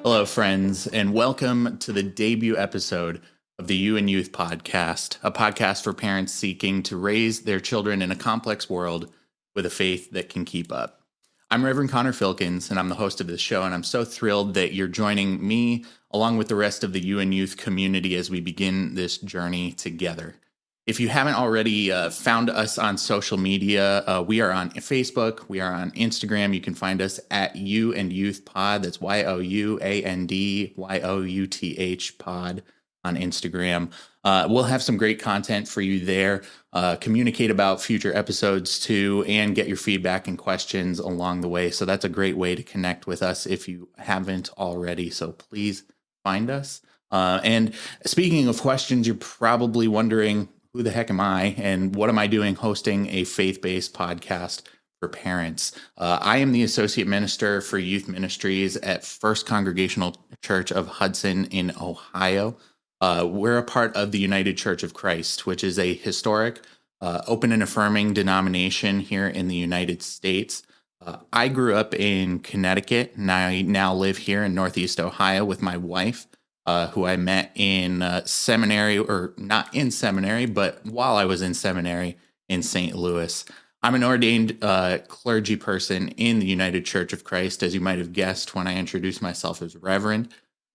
Hello, friends, and welcome to the debut episode of the You and Youth podcast, a podcast for parents seeking to raise their children in a complex world with a faith that can keep up. I'm Reverend Connor Filkins, and I'm the host of this show, and I'm so thrilled that you're joining me along with the rest of the You and Youth community as we begin this journey together. If you haven't already found us on social media, we are on Facebook, we are on Instagram. You can find us at You and Youth Pod. That's YOUANDYOUTH Pod on Instagram. We'll have some great content for you there. Communicate about future episodes too, and get your feedback and questions along the way. So that's a great way to connect with us if you haven't already. So please find us. And speaking of questions, you're probably wondering, who the heck am I, and what am I doing hosting a faith-based podcast for parents? I am the Associate Minister for Youth Ministries at First Congregational Church of Hudson in Ohio. We're a part of the United Church of Christ, which is a historic, open and affirming denomination here in the United States. I grew up in Connecticut, and I now live here in Northeast Ohio with my wife, who I met in seminary, or not in seminary, but while I was in seminary in St. Louis. I'm an ordained clergy person in the United Church of Christ, as you might have guessed when I introduced myself as Reverend.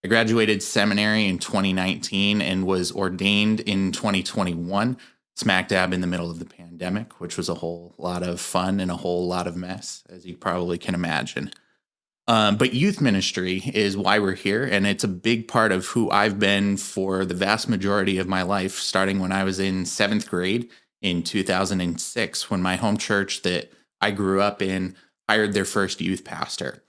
I graduated seminary in 2019 and was ordained in 2021, smack dab in the middle of the pandemic, which was a whole lot of fun and a whole lot of mess, as you probably can imagine. But youth ministry is why we're here, and it's a big part of who I've been for the vast majority of my life, starting when I was in 7th grade in 2006, when my home church that I grew up in hired their first youth pastor.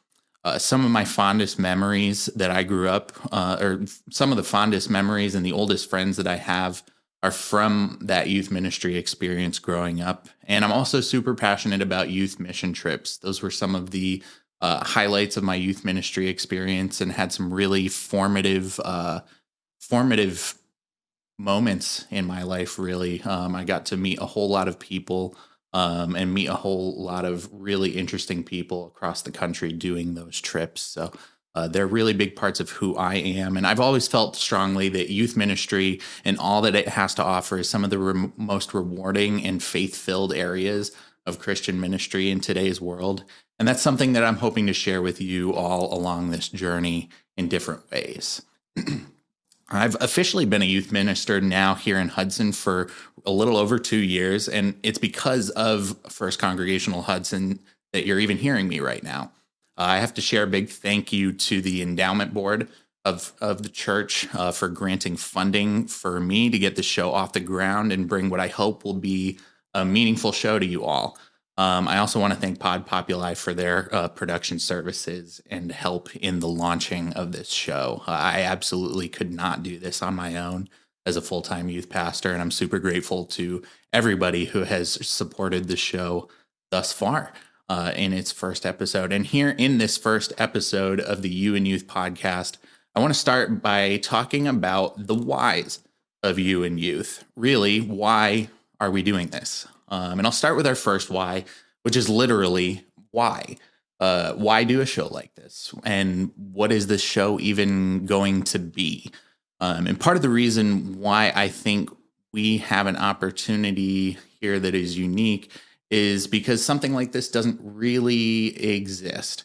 Some of my fondest memories that I grew up, or some of the fondest memories and the oldest friends that I have are from that youth ministry experience growing up. And I'm also super passionate about youth mission trips. Those were some of the highlights of my youth ministry experience, and had some really formative moments in my life, really. I got to meet a whole lot of people and meet a whole lot of really interesting people across the country doing those trips. So they're really big parts of who I am. And I've always felt strongly that youth ministry and all that it has to offer is some of the most rewarding and faith-filled areas of Christian ministry in today's world. And that's something that I'm hoping to share with you all along this journey in different ways. I've officially been a youth minister now here in Hudson for a little over 2 years, and it's because of First Congregational Hudson that you're even hearing me right now. I have to share a big thank you to the endowment board of the church for granting funding for me to get the show off the ground and bring what I hope will be a meaningful show to you all. I also want to thank Pod Populi for their production services and help in the launching of this show. I absolutely could not do this on my own as a full-time youth pastor, and I'm super grateful to everybody who has supported the show thus far in its first episode. And here in this first episode of the You and Youth podcast, I want to start by talking about the whys of You and Youth. Really, why are we doing this? And I'll start with our first why, which is literally why. Why do a show like this? And what is this show even going to be? And part of the reason why I think we have an opportunity here that is unique is because something like this doesn't really exist.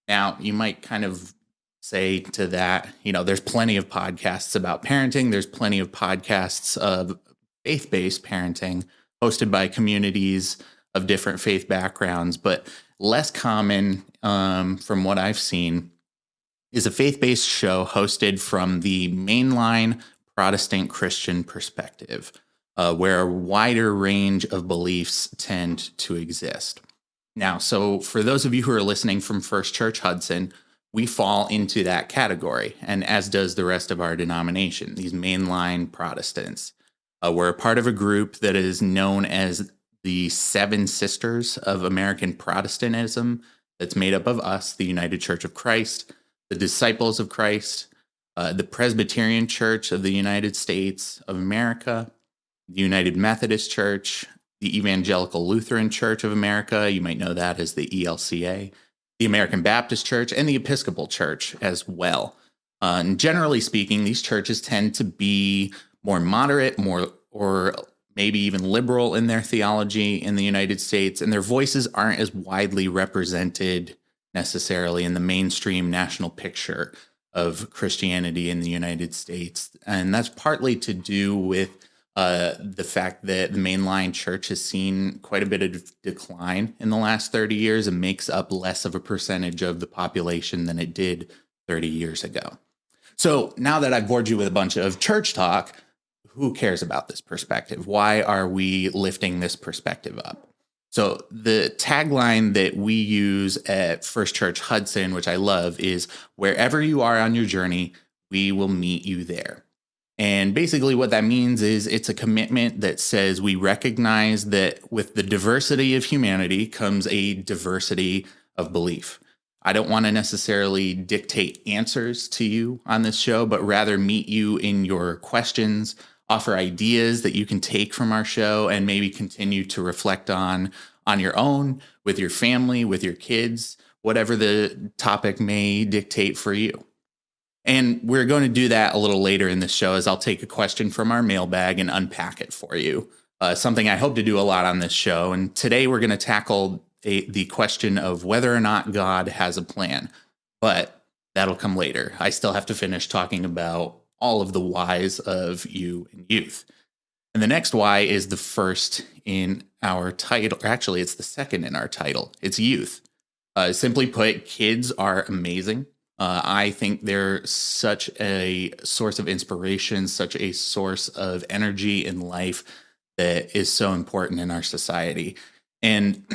Now, you might kind of say to that, there's plenty of podcasts about parenting. There's plenty of podcasts of faith-based parenting hosted by communities of different faith backgrounds, but less common from what I've seen is a faith-based show hosted from the mainline Protestant Christian perspective, where a wider range of beliefs tend to exist. Now, so for those of you who are listening from First Church Hudson, we fall into that category, and as does the rest of our denomination, these mainline Protestants. We're a part of a group that is known as the Seven Sisters of American Protestantism, that's made up of us, the United Church of Christ, the Disciples of Christ, the Presbyterian Church of the United States of America, the United Methodist Church, the Evangelical Lutheran Church of America, you might know that as the ELCA, the American Baptist Church, and the Episcopal Church as well. And generally speaking, these churches tend to be more moderate, more or maybe even liberal in their theology in the United States, and their voices aren't as widely represented necessarily in the mainstream national picture of Christianity in the United States. And that's partly to do with the fact that the mainline church has seen quite a bit of decline in the last 30 years and makes up less of a percentage of the population than it did 30 years ago. So now that I've bored you with a bunch of church talk, who cares about this perspective? Why are we lifting this perspective up? So the tagline that we use at First Church Hudson, which I love, is wherever you are on your journey, we will meet you there. And basically what that means is it's a commitment that says we recognize that with the diversity of humanity comes a diversity of belief. I don't want to necessarily dictate answers to you on this show, but rather meet you in your questions, offer ideas that you can take from our show and maybe continue to reflect on your own, with your family, with your kids, whatever the topic may dictate for you. And we're going to do that a little later in this show as I'll take a question from our mailbag and unpack it for you. Something I hope to do a lot on this show. And today we're going to tackle the question of whether or not God has a plan. But that'll come later. I still have to finish talking about all of the whys of you and youth. And the next why is the first in our title. Actually, it's the second in our title. It's youth. Simply put, kids are amazing. I think they're such a source of inspiration, such a source of energy in life that is so important in our society. And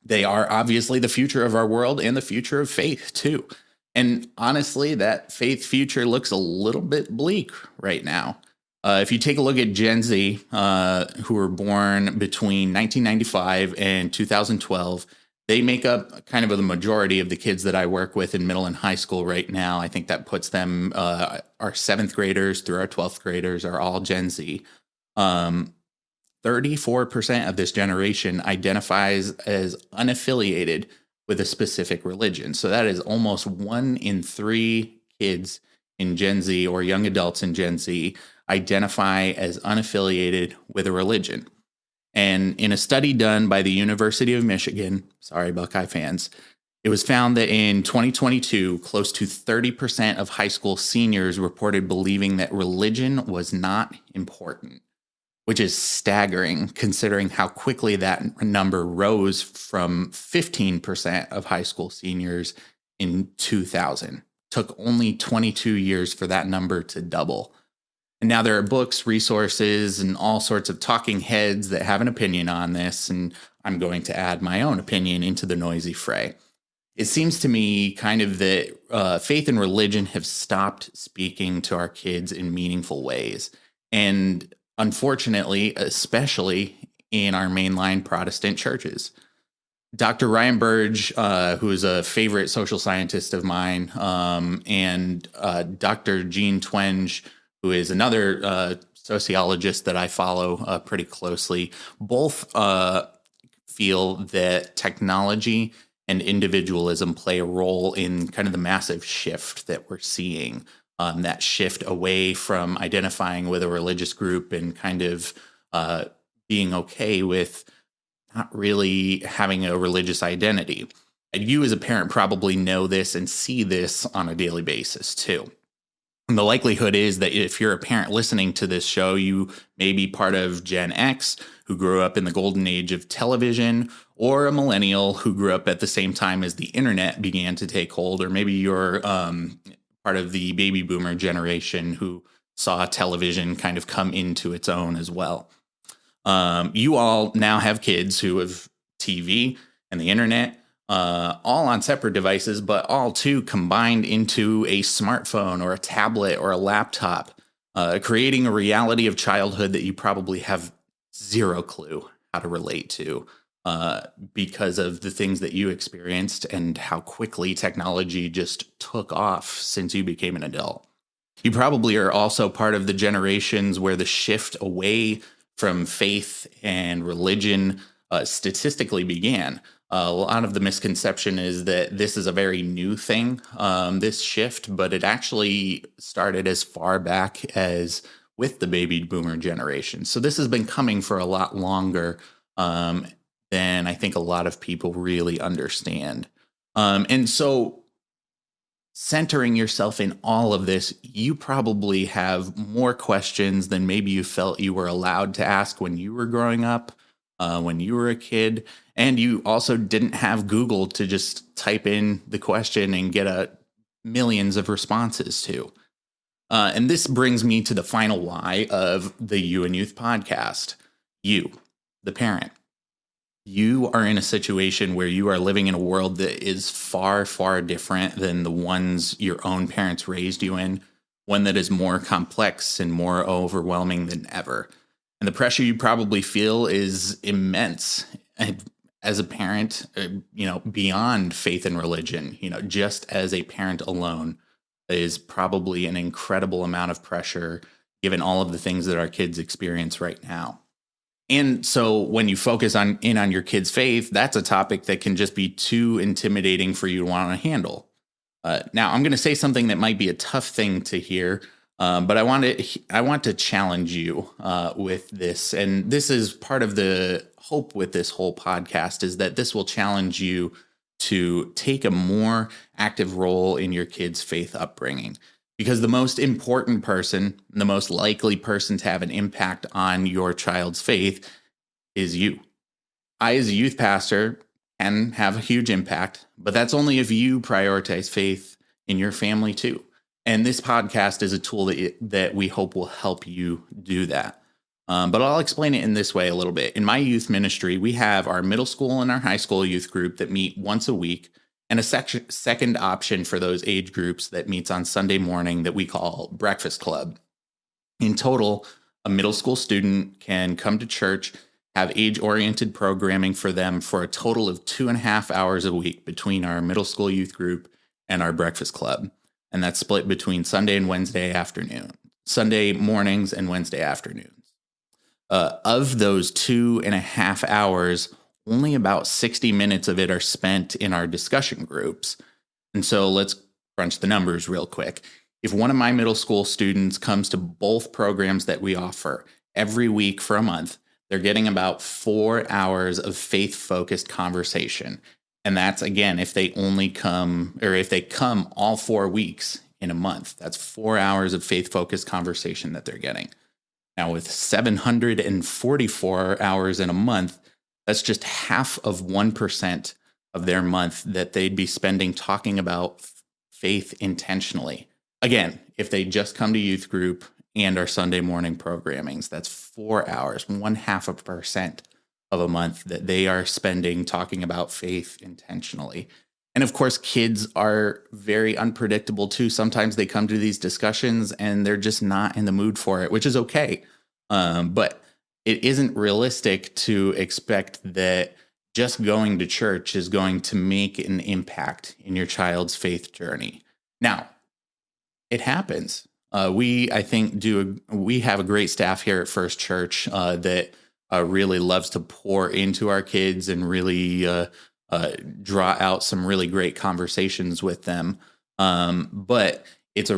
they are obviously the future of our world and the future of faith, too. And honestly, that faith future looks a little bit bleak right now. If you take a look at Gen Z, who were born between 1995 and 2012, they make up kind of the majority of the kids that I work with in middle and high school right now. I think that puts them, our seventh graders through our 12th graders are all Gen Z. 34% of this generation identifies as unaffiliated with a specific religion. So that is almost 1 in 3 kids in Gen Z or young adults in Gen Z identify as unaffiliated with a religion. And in a study done by the University of Michigan, sorry, Buckeye fans, it was found that in 2022, close to 30% of high school seniors reported believing that religion was not important, which is staggering considering how quickly that number rose from 15% of high school seniors in 2000. Took only 22 years for that number to double. And now there are books, resources, and all sorts of talking heads that have an opinion on this, and I'm going to add my own opinion into the noisy fray. It seems to me kind of that faith and religion have stopped speaking to our kids in meaningful ways. And unfortunately, especially in our mainline Protestant churches. Dr. Ryan Burge, who is a favorite social scientist of mine, and Dr. Jean Twenge, who is another sociologist that I follow pretty closely, both feel that technology and individualism play a role in kind of the massive shift that we're seeing. That shift away from identifying with a religious group and kind of being okay with not really having a religious identity. And you as a parent probably know this and see this on a daily basis too. And the likelihood is that if you're a parent listening to this show, you may be part of Gen X, who grew up in the golden age of television, or a millennial who grew up at the same time as the internet began to take hold, or maybe you're part of the baby boomer generation who saw television kind of come into its own as well. You all now have kids who have TV and the internet, all on separate devices, but all too combined into a smartphone or a tablet or a laptop, creating a reality of childhood that you probably have zero clue how to relate to because of the things that you experienced and how quickly technology just took off since you became an adult. You probably are also part of the generations where the shift away from faith and religion statistically began. A lot of the misconception is that this is a very new thing, this shift, but it actually started as far back as with the baby boomer generation. So this has been coming for a lot longer um, than I think a lot of people really understand. And so centering yourself in all of this, you probably have more questions than maybe you felt you were allowed to ask when you were growing up, when you were a kid. And you also didn't have Google to just type in the question and get millions of responses to. And this brings me to the final why of the You and Youth podcast. You, the parent. You are in a situation where you are living in a world that is far, far different than the ones your own parents raised you in, one that is more complex and more overwhelming than ever. And the pressure you probably feel is immense. And as a parent, beyond faith and religion, just as a parent alone is probably an incredible amount of pressure given all of the things that our kids experience right now. And so when you focus on your kid's faith, that's a topic that can just be too intimidating for you to want to handle. Now, I'm going to say something that might be a tough thing to hear, but I want to challenge you with this. And this is part of the hope with this whole podcast, is that this will challenge you to take a more active role in your kid's faith upbringing. Because the most important person, the most likely person to have an impact on your child's faith is you. I, as a youth pastor, can have a huge impact, but that's only if you prioritize faith in your family too. And this podcast is a tool that we hope will help you do that. But I'll explain it in this way a little bit. In my youth ministry, we have our middle school and our high school youth group that meet once a week, and a second option for those age groups that meets on Sunday morning that we call Breakfast Club. In total, a middle school student can come to church, have age-oriented programming for them for a total of 2.5 hours a week between our middle school youth group and our Breakfast Club. And that's split between Sunday and Wednesday Sunday mornings and Wednesday afternoons. Of those 2.5 hours, only about 60 minutes of it are spent in our discussion groups. And so let's crunch the numbers real quick. If one of my middle school students comes to both programs that we offer every week for a month, they're getting about 4 hours of faith-focused conversation. And that's, again, if they come all 4 weeks in a month. That's 4 hours of faith-focused conversation that they're getting. Now, with 744 hours in a month, that's just half of 1% of their month that they'd be spending talking about faith intentionally. Again, if they just come to youth group and our Sunday morning programmings, that's 4 hours, 0.5% of a month that they are spending talking about faith intentionally. And of course, kids are very unpredictable too. Sometimes they come to these discussions and they're just not in the mood for it, which is okay. But it isn't realistic to expect that just going to church is going to make an impact in your child's faith journey. Now, it happens. We have a great staff here at First Church that really loves to pour into our kids and really draw out some really great conversations with them. But it's a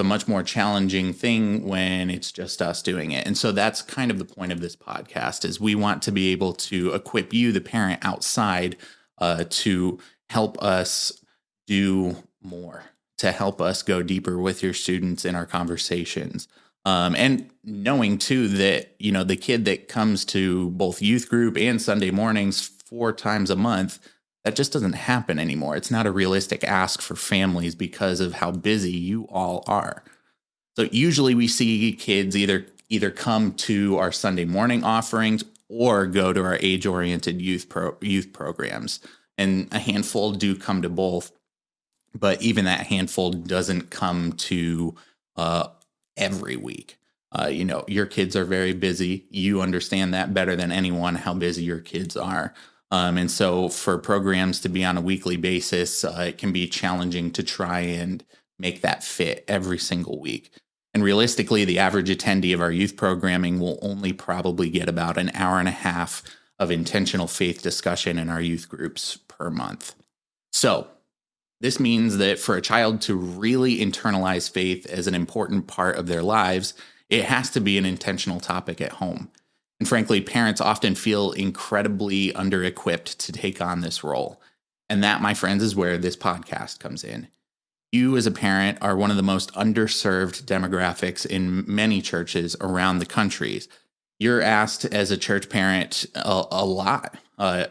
much more challenging thing when it's just us doing it. And so that's kind of the point of this podcast, is we want to be able to equip you, the parent outside, to help us do more, to help us go deeper with your students in our conversations. And knowing too that, the kid that comes to both youth group and Sunday mornings 4 times a month, that just doesn't happen anymore. It's not a realistic ask for families because of how busy you all are. So usually we see kids either come to our Sunday morning offerings or go to our age-oriented youth programs. And a handful do come to both, but even that handful doesn't come to every week. Your kids are very busy. You understand that better than anyone, how busy your kids are. And so for programs to be on a weekly basis, it can be challenging to try and make that fit every single week. And realistically, the average attendee of our youth programming will only probably get about an hour and a half of intentional faith discussion in our youth groups per month. So this means that for a child to really internalize faith as an important part of their lives, it has to be an intentional topic at home. And frankly, parents often feel incredibly under-equipped to take on this role. And that, my friends, is where this podcast comes in. You as a parent are one of the most underserved demographics in many churches around the country. You're asked as a church parent a lot.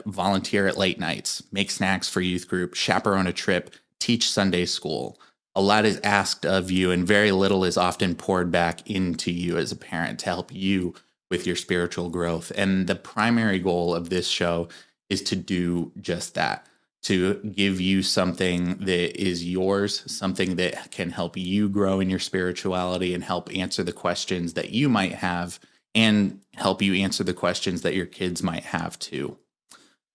Volunteer at late nights, make snacks for youth group, chaperone a trip, teach Sunday school. A lot is asked of you, and very little is often poured back into you as a parent to help you with your spiritual growth. And the primary goal of this show is to do just that, to give you something that is yours, something that can help you grow in your spirituality and help answer the questions that you might have and help you answer the questions that your kids might have too.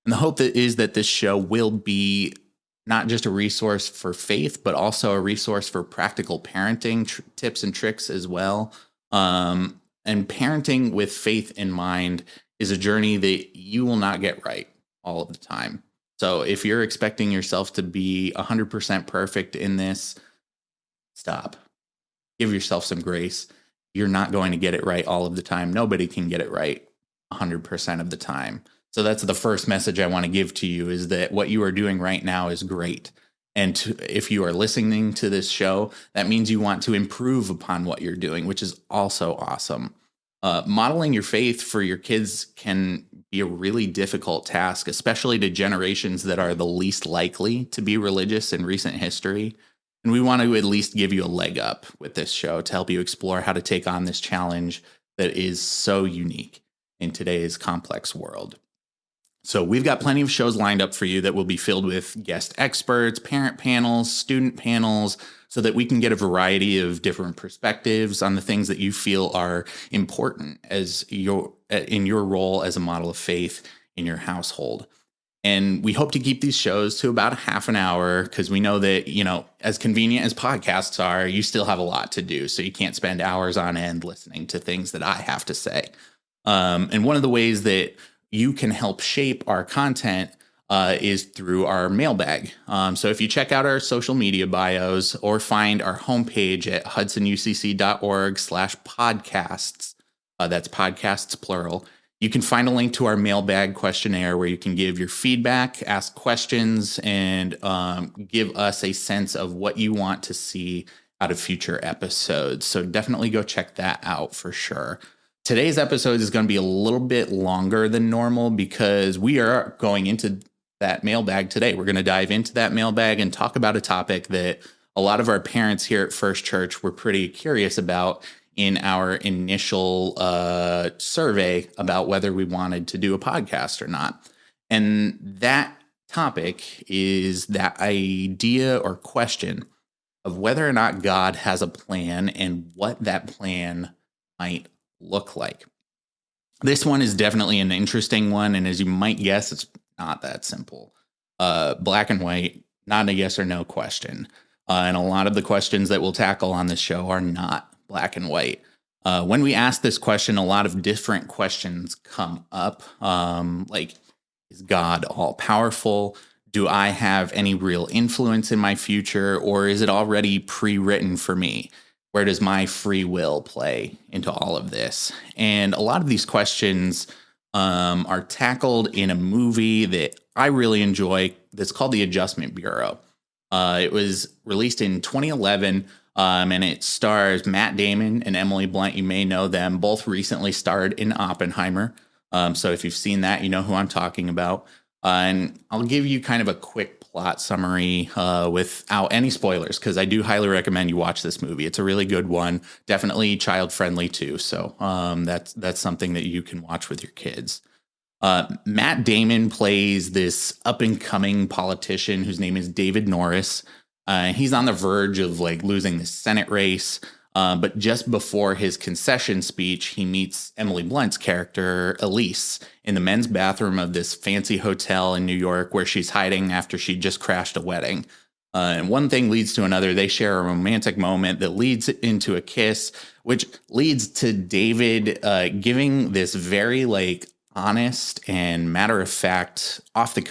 And the hope is that this show will be not just a resource for faith, but also a resource for practical parenting tips and tricks as well. And parenting with faith in mind is a journey that you will not get right all of the time. So if you're expecting yourself to be 100% perfect in this, stop. Give yourself some grace. You're not going to get it right all of the time. Nobody can get it right 100% of the time. So that's the first message I want to give to you, is that what you are doing right now is great. And if you are listening to this show, that means you want to improve upon what you're doing, which is also awesome. Modeling your faith for your kids can be a really difficult task, especially to generations that are the least likely to be religious in recent history. And we want to at least give you a leg up with this show to help you explore how to take on this challenge that is so unique in today's complex world. So we've got plenty of shows lined up for you that will be filled with guest experts, parent panels, student panels, so that we can get a variety of different perspectives on the things that you feel are important in your role as a model of faith in your household. And we hope to keep these shows to about a half an hour, because we know that, as convenient as podcasts are, you still have a lot to do. So you can't spend hours on end listening to things that I have to say. And one of the ways that you can help shape our content is through our mailbag. So if you check out our social media bios or find our homepage at HudsonUCC.org/podcasts, that's podcasts plural, you can find a link to our mailbag questionnaire where you can give your feedback, ask questions, and give us a sense of what you want to see out of future episodes. So definitely go check that out for sure. Today's episode is going to be a little bit longer than normal because we are going into that mailbag today. We're going to dive into that mailbag and talk about a topic that a lot of our parents here at First Church were pretty curious about in our initial survey about whether we wanted to do a podcast or not. And that topic is that idea or question of whether or not God has a plan and what that plan might look like. This one is definitely an interesting one, and as you might guess, it's not that simple. Black and white, not a yes or no question. And a lot of the questions that we'll tackle on this show are not black and white. When we ask this question, a lot of different questions come up, like, is God all powerful? Do I have any real influence in my future, or is it already pre-written for me? Where does my free will play into all of this? And a lot of these questions are tackled in a movie that I really enjoy that's called The Adjustment Bureau. It was released in 2011, and it stars Matt Damon and Emily Blunt. You may know them. Both recently starred in Oppenheimer. So if you've seen that, you know who I'm talking about. And I'll give you kind of a quick plot summary without any spoilers, because I do highly recommend you watch this movie. It's a really good one, definitely child friendly too. So that's something that you can watch with your kids. Matt Damon plays this up and coming politician whose name is David Norris. He's on the verge of losing the Senate race. But just before his concession speech, he meets Emily Blunt's character, Elise, in the men's bathroom of this fancy hotel in New York where she's hiding after she just crashed a wedding. And one thing leads to another. They share a romantic moment that leads into a kiss, which leads to David giving this very like honest and matter of fact, off the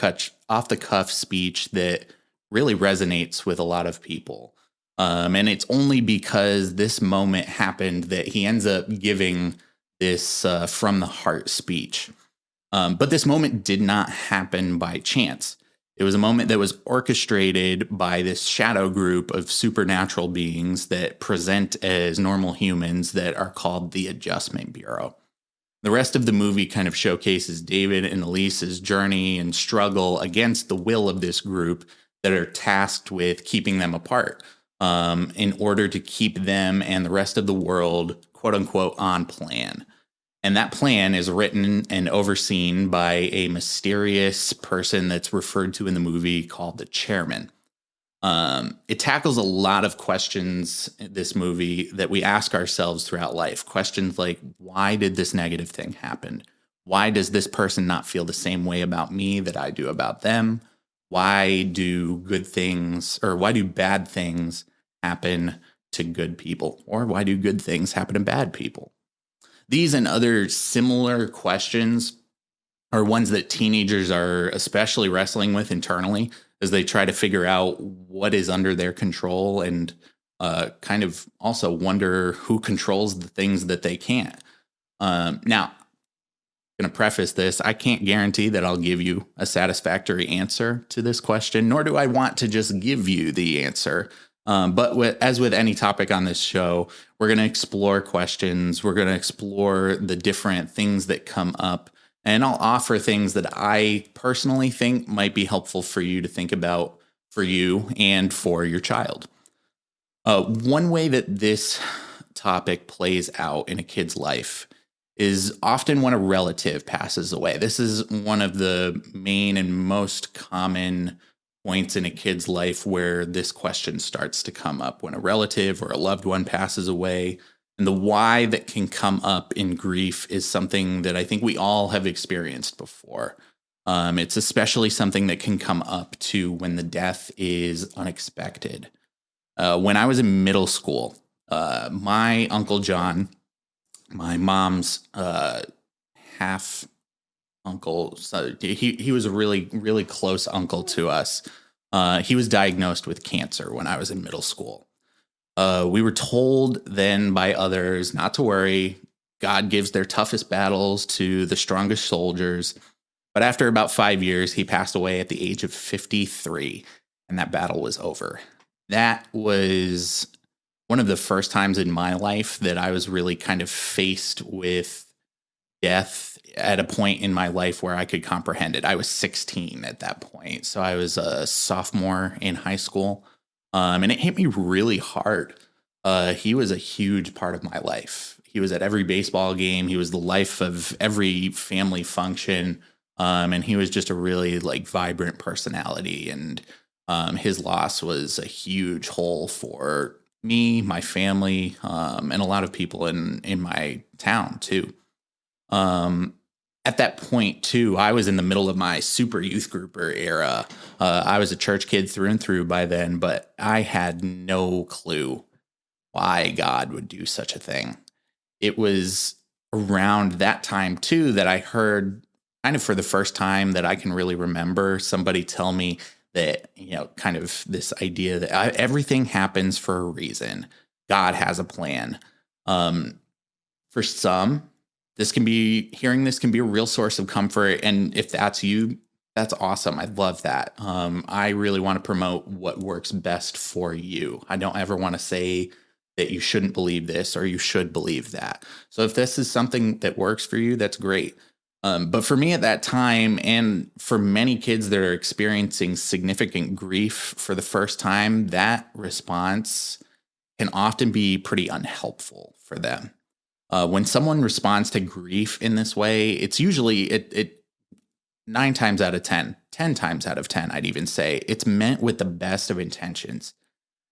cuff speech that really resonates with a lot of people. And it's only because this moment happened that he ends up giving this from the heart speech. But this moment did not happen by chance. It was a moment that was orchestrated by this shadow group of supernatural beings that present as normal humans that are called the Adjustment Bureau. The rest of the movie kind of showcases David and Elise's journey and struggle against the will of this group that are tasked with keeping them apart in order to keep them and the rest of the world, quote unquote, on plan. And that plan is written and overseen by a mysterious person that's referred to in the movie called the Chairman. It tackles a lot of questions, this movie, that we ask ourselves throughout life. Questions like, why did this negative thing happen? Why does this person not feel the same way about me that I do about them? Why do bad things happen to good people? Or why do good things happen to bad people? These and other similar questions are ones that teenagers are especially wrestling with internally as they try to figure out what is under their control and kind of also wonder who controls the things that they can't. Now, I'm going to preface this. I can't guarantee that I'll give you a satisfactory answer to this question, nor do I want to just give you the answer. But as with any topic on this show, we're going to explore questions. We're going to explore the different things that come up. And I'll offer things that I personally think might be helpful for you to think about for you and for your child. One way that this topic plays out in a kid's life is often when a relative passes away. This is one of the main and most common points in a kid's life where this question starts to come up, when a relative or a loved one passes away. And the why that can come up in grief is something that I think we all have experienced before. It's especially something that can come up too when the death is unexpected. When I was in middle school, my Uncle John, my mom's half uncle, so he was a really, really close uncle to us. He was diagnosed with cancer when I was in middle school. We were told then by others not to worry. God gives their toughest battles to the strongest soldiers. But after about 5 years, he passed away at the age of 53, and that battle was over. That was one of the first times in my life that I was really kind of faced with death at a point in my life where I could comprehend it. I was 16 at that point, so I was a sophomore in high school, and it hit me really hard. He was a huge part of my life. He was at every baseball game. He was the life of every family function, and he was just a really like vibrant personality. And his loss was a huge hole for me, my family, and a lot of people in my town too. At that point too, I was in the middle of my super youth grouper era. I was a church kid through and through by then, but I had no clue why God would do such a thing. It was around that time too that I heard, kind of for the first time that I can really remember, somebody tell me that, kind of this idea that everything happens for a reason. God has a plan. For some, hearing this can be a real source of comfort. And if that's you, that's awesome. I love that. I really want to promote what works best for you. I don't ever want to say that you shouldn't believe this or you should believe that. So if this is something that works for you, that's great. But for me at that time, and for many kids that are experiencing significant grief for the first time, that response can often be pretty unhelpful for them. When someone responds to grief in this way, it's usually it 9 times out of 10, 10 times out of 10, I'd even say, it's meant with the best of intentions.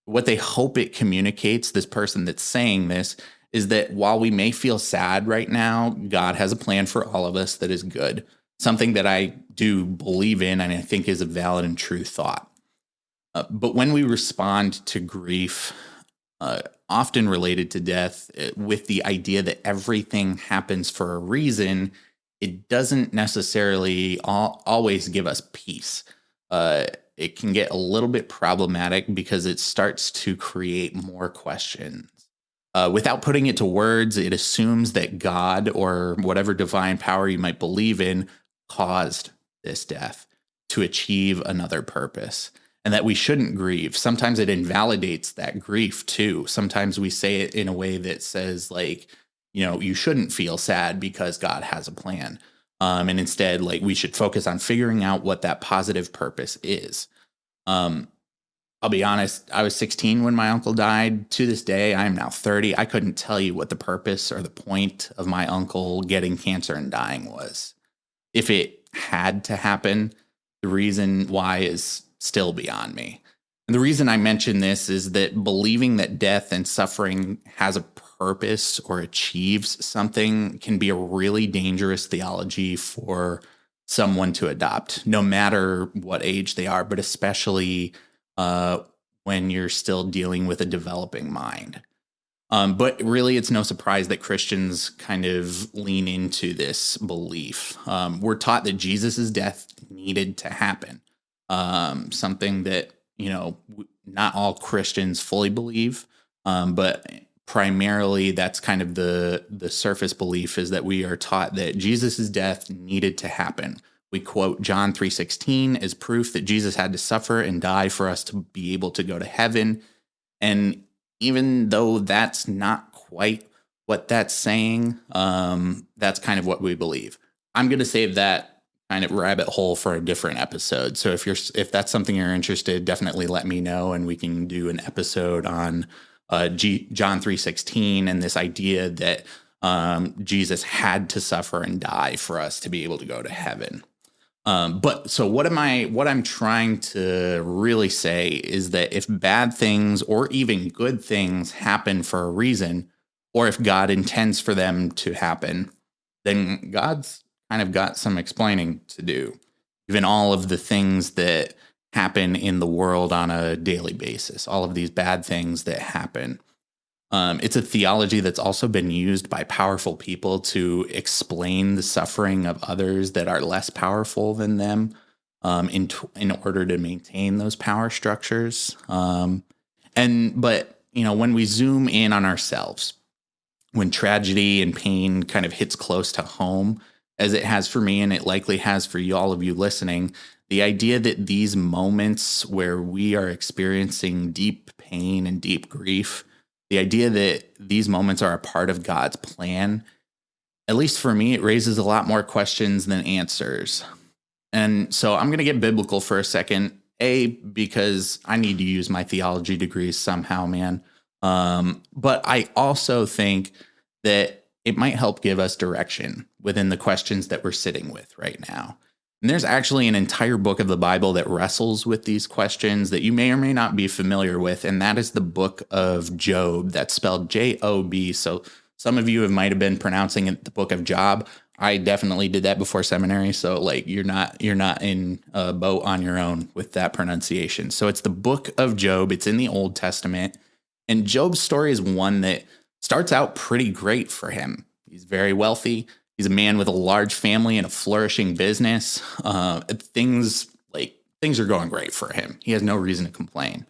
What they hope it communicates, this person that's saying this, is that while we may feel sad right now, God has a plan for all of us that is good. Something that I do believe in and I think is a valid and true thought. But when we respond to grief, often related to death, with the idea that everything happens for a reason, it doesn't necessarily always give us peace. It can get a little bit problematic because it starts to create more questions. Without putting it to words, it assumes that God or whatever divine power you might believe in caused this death to achieve another purpose, and that we shouldn't grieve. Sometimes it invalidates that grief too. Sometimes we say it in a way that says, like, you shouldn't feel sad because God has a plan. And instead, like, we should focus on figuring out what that positive purpose is. I'll be honest, I was 16 when my uncle died. To this day, I am now 30. I couldn't tell you what the purpose or the point of my uncle getting cancer and dying was. If it had to happen, the reason why is still beyond me. And the reason I mention this is that believing that death and suffering has a purpose or achieves something can be a really dangerous theology for someone to adopt, no matter what age they are, but especially when you're still dealing with a developing mind. But really, it's no surprise that Christians kind of lean into this belief. We're taught that Jesus' death needed to happen, something that, not all Christians fully believe, but primarily that's kind of the surface belief, is that we are taught that Jesus' death needed to happen. We quote John 3:16 as proof that Jesus had to suffer and die for us to be able to go to heaven. And even though that's not quite what that's saying, that's kind of what we believe. I'm going to save that kind of rabbit hole for a different episode. So if that's something you're interested, definitely let me know, and we can do an episode on John 3:16 and this idea that Jesus had to suffer and die for us to be able to go to heaven. But so what I'm trying to really say is that if bad things or even good things happen for a reason, or if God intends for them to happen, then God's kind of got some explaining to do, given all of the things that happen in the world on a daily basis, all of these bad things that happen. It's a theology that's also been used by powerful people to explain the suffering of others that are less powerful than them, in order to maintain those power structures. But when we zoom in on ourselves, when tragedy and pain kind of hits close to home, as it has for me, and it likely has for all of you listening, the idea that these moments where we are experiencing deep pain and deep grief, the idea that these moments are a part of God's plan, at least for me, it raises a lot more questions than answers. And so I'm going to get biblical for a second, because I need to use my theology degrees somehow, man. But I also think that it might help give us direction within the questions that we're sitting with right now. And there's actually an entire book of the Bible that wrestles with these questions that you may or may not be familiar with, and that is the book of Job. That's spelled Job. So some of you might have been pronouncing it the book of Job. I definitely did that before seminary, so like you're not in a boat on your own with that pronunciation. So it's the book of Job. It's in the Old Testament, and Job's story is one that starts out pretty great for him. He's very wealthy. He's a man with a large family and a flourishing business. Things are going great for him. He has no reason to complain.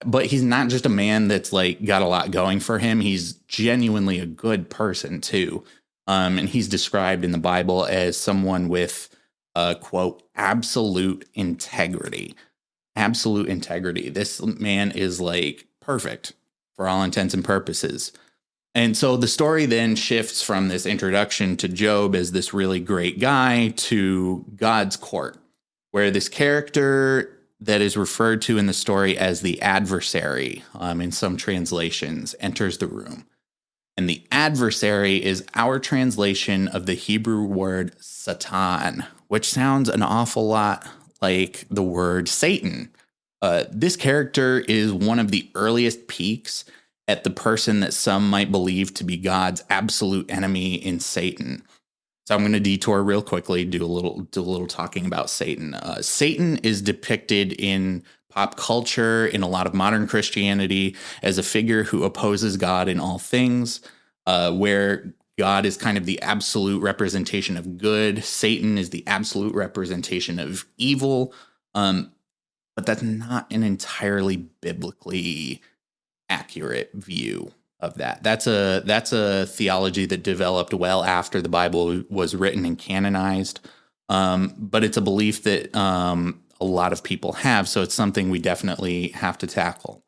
But he's not just a man that's like got a lot going for him. He's genuinely a good person too. And he's described in the Bible as someone with, quote, absolute integrity. Absolute integrity. This man is like perfect for all intents and purposes. And so the story then shifts from this introduction to Job as this really great guy to God's court, where this character that is referred to in the story as the adversary, in some translations, enters the room. And the adversary is our translation of the Hebrew word Satan, which sounds an awful lot like the word Satan. This character is one of the earliest peaks at the person that some might believe to be God's absolute enemy in Satan. So I'm going to detour real quickly, do a little talking about Satan. Satan is depicted in pop culture, in a lot of modern Christianity, as a figure who opposes God in all things, where God is kind of the absolute representation of good. Satan is the absolute representation of evil. But that's not an entirely biblically accurate view of that. That's a theology that developed well after the Bible was written and canonized. But it's a belief that a lot of people have, so it's something we definitely have to tackle.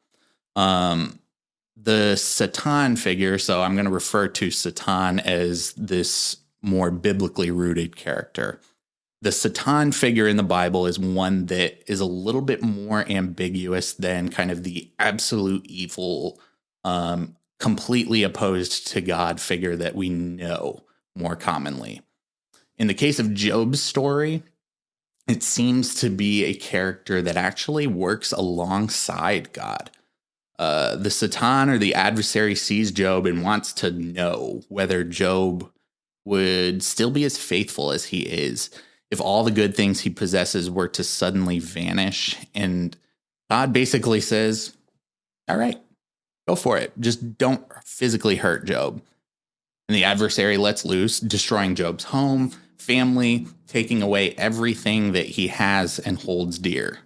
The Satan figure, so I'm going to refer to Satan as this more biblically rooted character. The Satan figure in the Bible is one that is a little bit more ambiguous than kind of the absolute evil, completely opposed to God figure that we know more commonly. In the case of Job's story, it seems to be a character that actually works alongside God. The Satan, or the adversary, sees Job and wants to know whether Job would still be as faithful as he is if all the good things he possesses were to suddenly vanish. And God basically says, all right, go for it. Just don't physically hurt Job. And the adversary lets loose, destroying Job's home, family, taking away everything that he has and holds dear.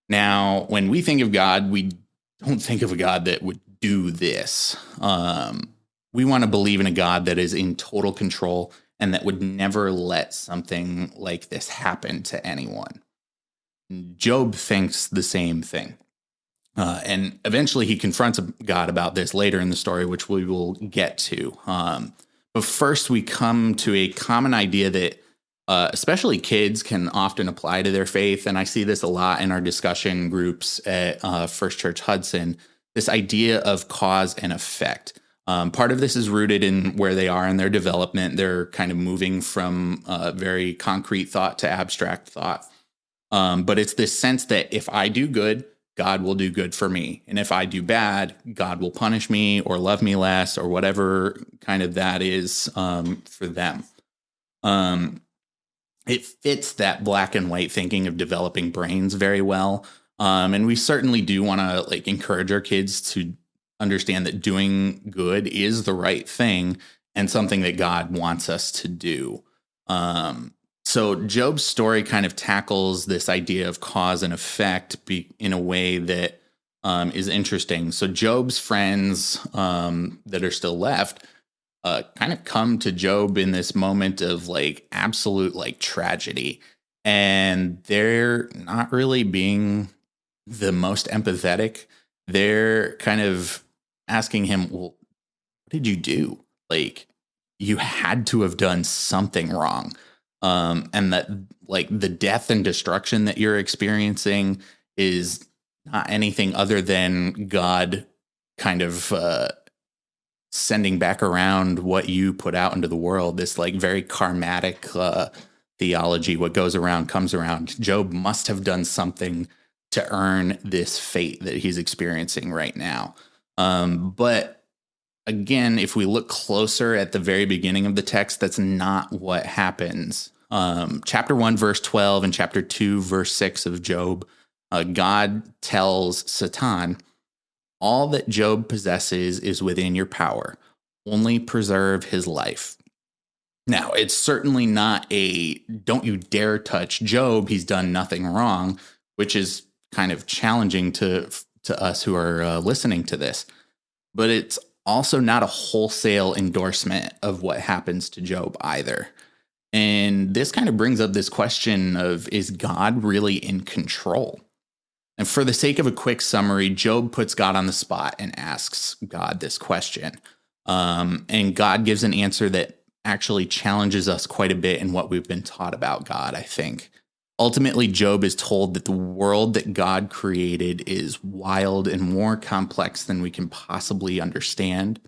Now, when we think of God, we don't think of a God that would do this. We want to believe in a God that is in total control and that would never let something like this happen to anyone. Job thinks the same thing. And eventually he confronts God about this later in the story, which we will get to. But first we come to a common idea that especially kids can often apply to their faith. And I see this a lot in our discussion groups at First Church Hudson, this idea of cause and effect. Part of this is rooted in where they are in their development. They're kind of moving from very concrete thought to abstract thought. But it's this sense that if I do good, God will do good for me. And if I do bad, God will punish me or love me less or whatever kind of that is for them. It fits that black and white thinking of developing brains very well. And we certainly do want to encourage our kids to understand that doing good is the right thing and something that God wants us to do. So Job's story kind of tackles this idea of cause and effect in a way that is interesting. So Job's friends that are still left kind of come to Job in this moment of absolute tragedy. And they're not really being the most empathetic. They're kind of asking him, well, what did you do? You had to have done something wrong. And that the death and destruction that you're experiencing is not anything other than God kind of sending back around what you put out into the world. This very karmatic theology, what goes around comes around. Job must have done something to earn this fate that he's experiencing right now. But again, if we look closer at the very beginning of the text, that's not what happens. Chapter 1, verse 12 and chapter 2, verse 6 of Job, God tells Satan, all that Job possesses is within your power. Only preserve his life. Now, it's certainly not a don't you dare touch Job. He's done nothing wrong, which is kind of challenging to us who are listening to this. But it's also not a wholesale endorsement of what happens to Job either. And this kind of brings up this question of, is God really in control? And for the sake of a quick summary, Job puts God on the spot and asks God this question. And God gives an answer that actually challenges us quite a bit in what we've been taught about God, I think. Ultimately, Job is told that the world that God created is wild and more complex than we can possibly understand.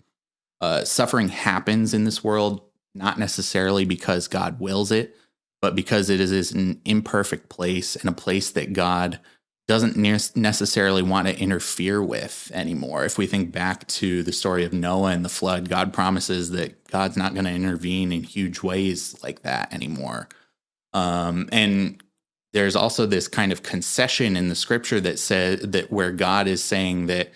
Suffering happens in this world, not necessarily because God wills it, but because it is an imperfect place and a place that God doesn't necessarily want to interfere with anymore. If we think back to the story of Noah and the flood, God promises that God's not going to intervene in huge ways like that anymore. And there's also this kind of concession in the scripture that says that where God is saying that,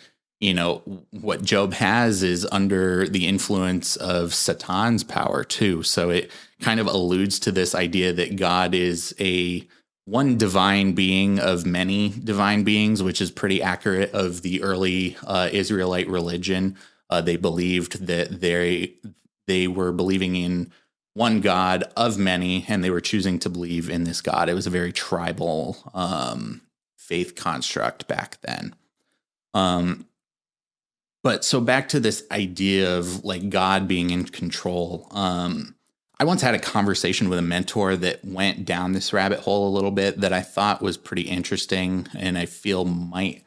what Job has is under the influence of Satan's power too. So it kind of alludes to this idea that God is a one divine being of many divine beings, which is pretty accurate of the early Israelite religion. They believed that they were believing in one God of many, and they were choosing to believe in this God. It was a very tribal faith construct back then. But so back to this idea of like God being in control. I once had a conversation with a mentor that went down this rabbit hole a little bit that I thought was pretty interesting, and I feel might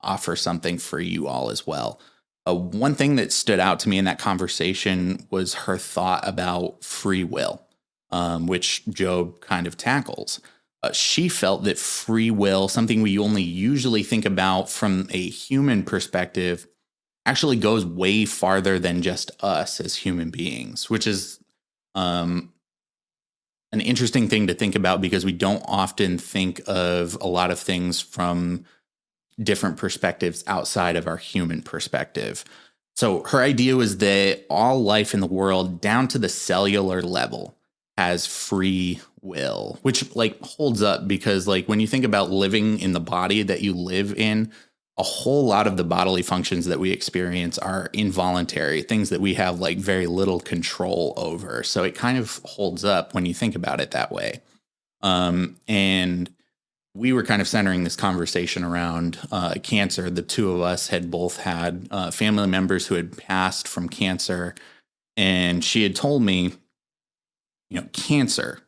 offer something for you all as well. One thing that stood out to me in that conversation was her thought about free will, which Job kind of tackles. She felt that free will, something we only usually think about from a human perspective, actually goes way farther than just us as human beings, which is an interesting thing to think about because we don't often think of a lot of things from different perspectives outside of our human perspective. So her idea was that all life in the world, down to the cellular level, has free will, which like holds up because like when you think about living in the body that you live in, a whole lot of the bodily functions that we experience are involuntary, things that we have like very little control over. So it kind of holds up when you think about it that way. And we were kind of centering this conversation around cancer. The two of us had both had family members who had passed from cancer. And she had told me, cancer,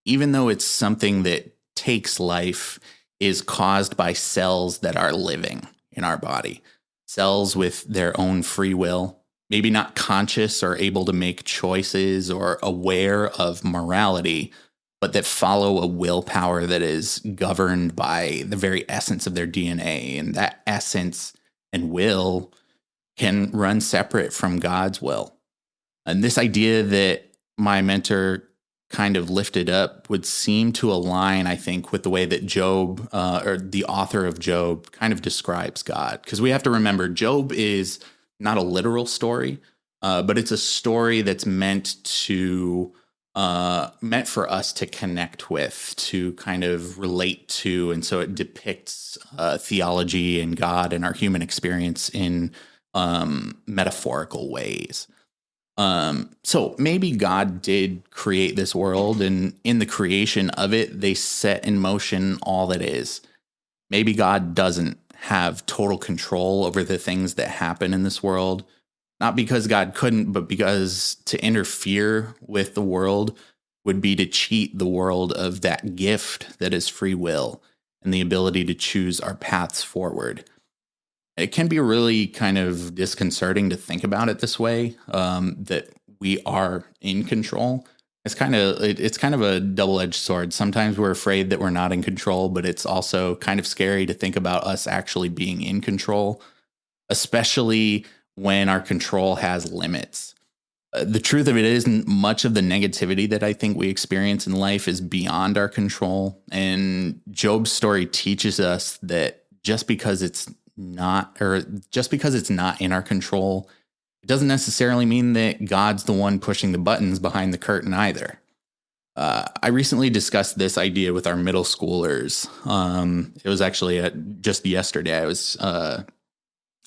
even though it's something that takes life, is caused by cells that are living in our body, cells with their own free will, maybe not conscious or able to make choices or aware of morality, but that follow a willpower that is governed by the very essence of their DNA. And that essence and will can run separate from God's will. And this idea that my mentor kind of lifted up would seem to align, I think, with the way that Job, or the author of Job, kind of describes God. Because we have to remember, Job is not a literal story, but it's a story that's meant for us to connect with, to kind of relate to. And so it depicts theology and God and our human experience in metaphorical ways. So maybe God did create this world, and in the creation of it, they set in motion all that is. Maybe God doesn't have total control over the things that happen in this world, not because God couldn't, but because to interfere with the world would be to cheat the world of that gift that is free will and the ability to choose our paths forward. It can be really kind of disconcerting to think about it this way, that we are in control. It's kind of a double-edged sword. Sometimes we're afraid that we're not in control, but it's also kind of scary to think about us actually being in control, especially when our control has limits. The truth of it is, much of the negativity that I think we experience in life is beyond our control. And Job's story teaches us that just because it's not in our control, it doesn't necessarily mean that God's the one pushing the buttons behind the curtain either. I recently discussed this idea with our middle schoolers. It was actually just yesterday. I was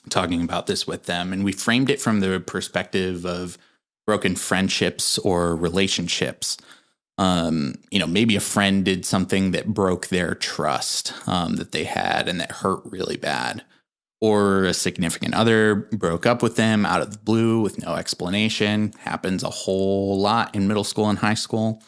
talking about this with them, and we framed it from the perspective of broken friendships or relationships. Maybe a friend did something that broke their trust that they had and that hurt really bad. Or a significant other broke up with them out of the blue with no explanation. Happens a whole lot in middle school and high school.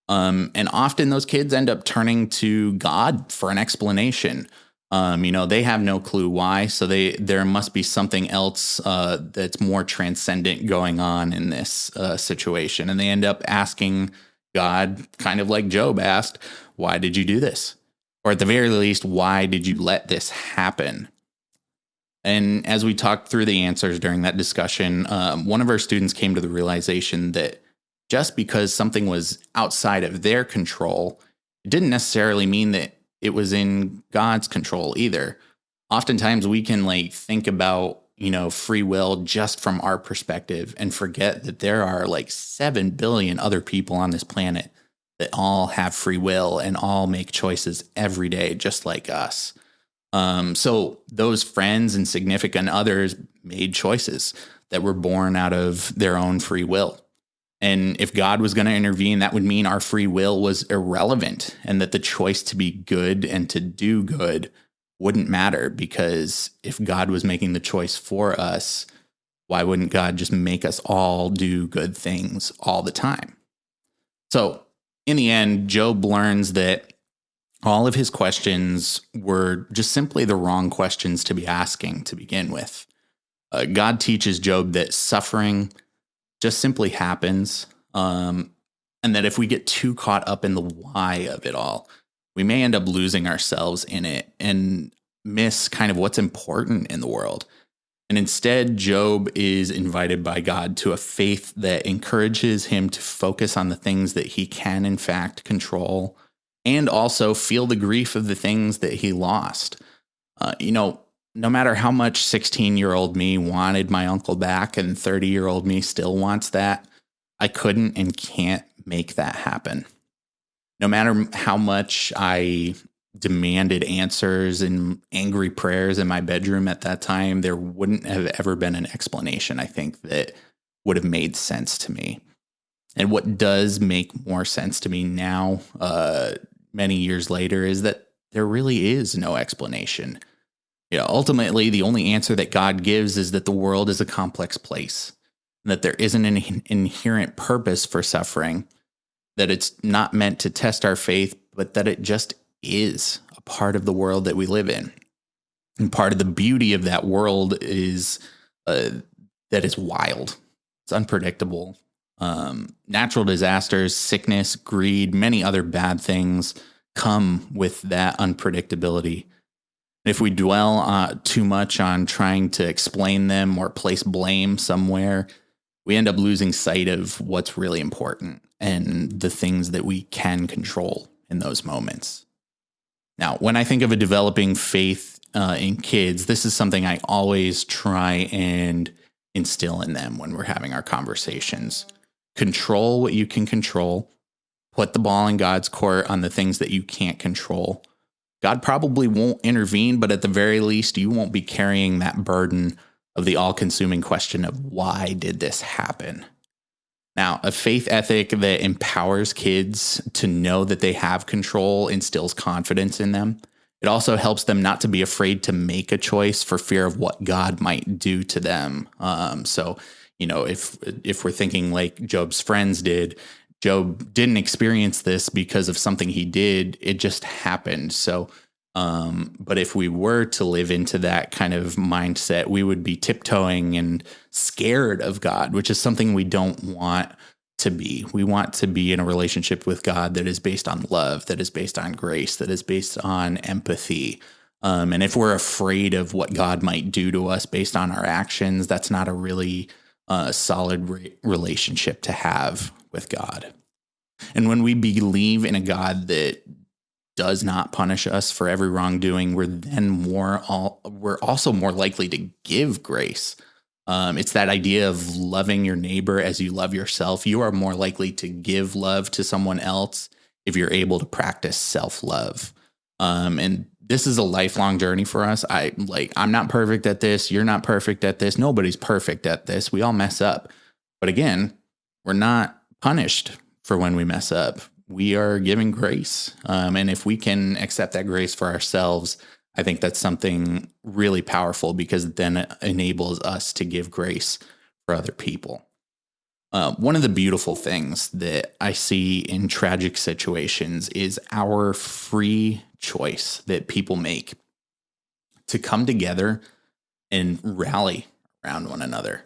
And often those kids end up turning to God for an explanation. They have no clue why. So there must be something else that's more transcendent going on in this situation. And they end up asking God, kind of like Job asked, why did you do this? Or at the very least, why did you let this happen? And as we talked through the answers during that discussion, one of our students came to the realization that just because something was outside of their control, it didn't necessarily mean that it was in God's control either. Oftentimes we can like think about, free will just from our perspective and forget that there are like 7 billion other people on this planet that all have free will and all make choices every day, just like us. So those friends and significant others made choices that were born out of their own free will. And if God was going to intervene, that would mean our free will was irrelevant and that the choice to be good and to do good wouldn't matter, because if God was making the choice for us, why wouldn't God just make us all do good things all the time? So in the end, Job learns that all of his questions were just simply the wrong questions to be asking to begin with. God teaches Job that suffering just simply happens, and that if we get too caught up in the why of it all, we may end up losing ourselves in it and miss kind of what's important in the world. And instead, Job is invited by God to a faith that encourages him to focus on the things that he can, in fact, control, and also feel the grief of the things that he lost. No matter how much 16-year-old me wanted my uncle back and 30-year-old me still wants that, I couldn't and can't make that happen. No matter how much I demanded answers and angry prayers in my bedroom at that time, there wouldn't have ever been an explanation, I think, that would have made sense to me. And what does make more sense to me now, many years later, is that there really is no explanation. Ultimately, the only answer that God gives is that the world is a complex place, and that there isn't an inherent purpose for suffering, that it's not meant to test our faith, but that it just is a part of the world that we live in. And part of the beauty of that world is that it's wild. It's unpredictable. Natural disasters, sickness, greed, many other bad things come with that unpredictability. If we dwell too much on trying to explain them or place blame somewhere, we end up losing sight of what's really important and the things that we can control in those moments. Now, when I think of a developing faith in kids, this is something I always try and instill in them when we're having our conversations. Control what you can control. Put the ball in God's court on the things that you can't control. God probably won't intervene, but at the very least, you won't be carrying that burden of the all-consuming question of why did this happen? Now, a faith ethic that empowers kids to know that they have control instills confidence in them. It also helps them not to be afraid to make a choice for fear of what God might do to them. If we're thinking like Job's friends did, Job didn't experience this because of something he did. It just happened. So, but if we were to live into that kind of mindset, we would be tiptoeing and scared of God, which is something we don't want to be. We want to be in a relationship with God that is based on love, that is based on grace, that is based on empathy. And if we're afraid of what God might do to us based on our actions, that's not a really solid relationship to have with God. And when we believe in a God that does not punish us for every wrongdoing, we're also more likely to give grace. It's that idea of loving your neighbor as you love yourself. You are more likely to give love to someone else if you're able to practice self-love. And this is a lifelong journey for us. I'm not perfect at this. You're not perfect at this. Nobody's perfect at this. We all mess up. But again, we're not punished for when we mess up. We are giving grace. And if we can accept that grace for ourselves, I think that's something really powerful, because then it enables us to give grace for other people. One of the beautiful things that I see in tragic situations is our free choice that people make to come together and rally around one another.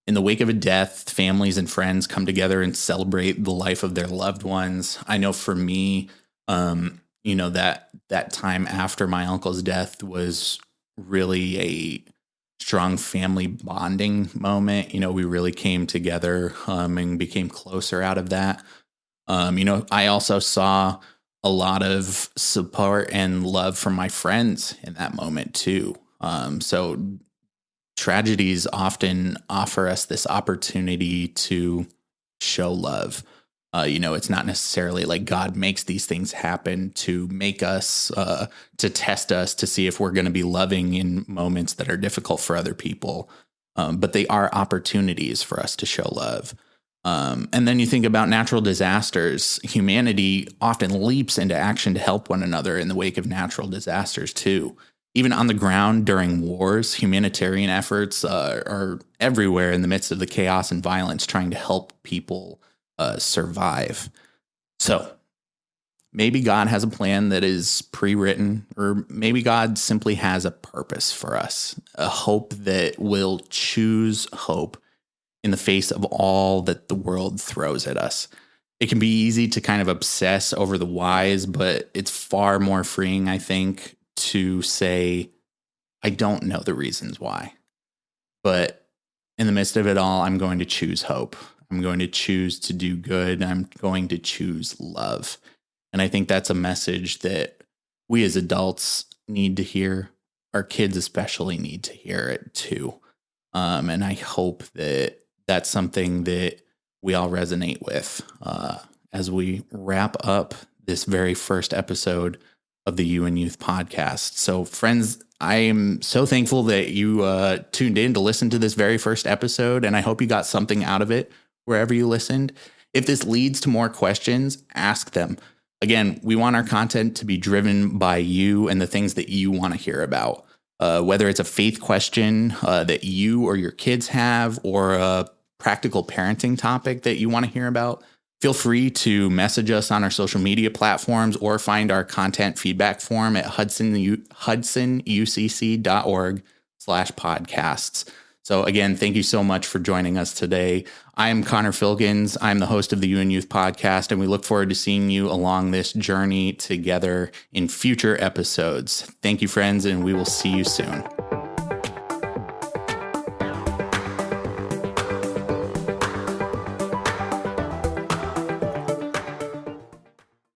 In the wake of a death, families and friends come together and celebrate the life of their loved ones. I know for me, that time after my uncle's death was really a strong family bonding moment. We really came together and became closer out of that. I also saw a lot of support and love from my friends in that moment too. So tragedies often offer us this opportunity to show love. It's not necessarily like God makes these things happen to make us, to test us, to see if we're going to be loving in moments that are difficult for other people. But they are opportunities for us to show love. And then you think about natural disasters. Humanity often leaps into action to help one another in the wake of natural disasters too. Even on the ground during wars, humanitarian efforts are everywhere in the midst of the chaos and violence, trying to help people survive. So maybe God has a plan that is pre-written, or maybe God simply has a purpose for us, a hope that will choose hope in the face of all that the world throws at us. It can be easy to kind of obsess over the whys, but it's far more freeing, I think, to say, I don't know the reasons why, but in the midst of it all, I'm going to choose hope. I'm going to choose to do good. I'm going to choose love. And I think that's a message that we as adults need to hear. Our kids especially need to hear it too. And I hope that that's something that we all resonate with as we wrap up this very first episode of the You and Youth podcast. So friends, I am so thankful that you tuned in to listen to this very first episode, and I hope you got something out of it wherever you listened. If this leads to more questions, ask them. Again, we want our content to be driven by you and the things that you want to hear about. Whether it's a faith question that you or your kids have, or a practical parenting topic that you want to hear about, feel free to message us on our social media platforms or find our content feedback form at HudsonUCC.org/podcasts. So again, thank you so much for joining us today. I'm Connor Filkins. I'm the host of the You and Youth podcast, and we look forward to seeing you along this journey together in future episodes. Thank you, friends, and we will see you soon.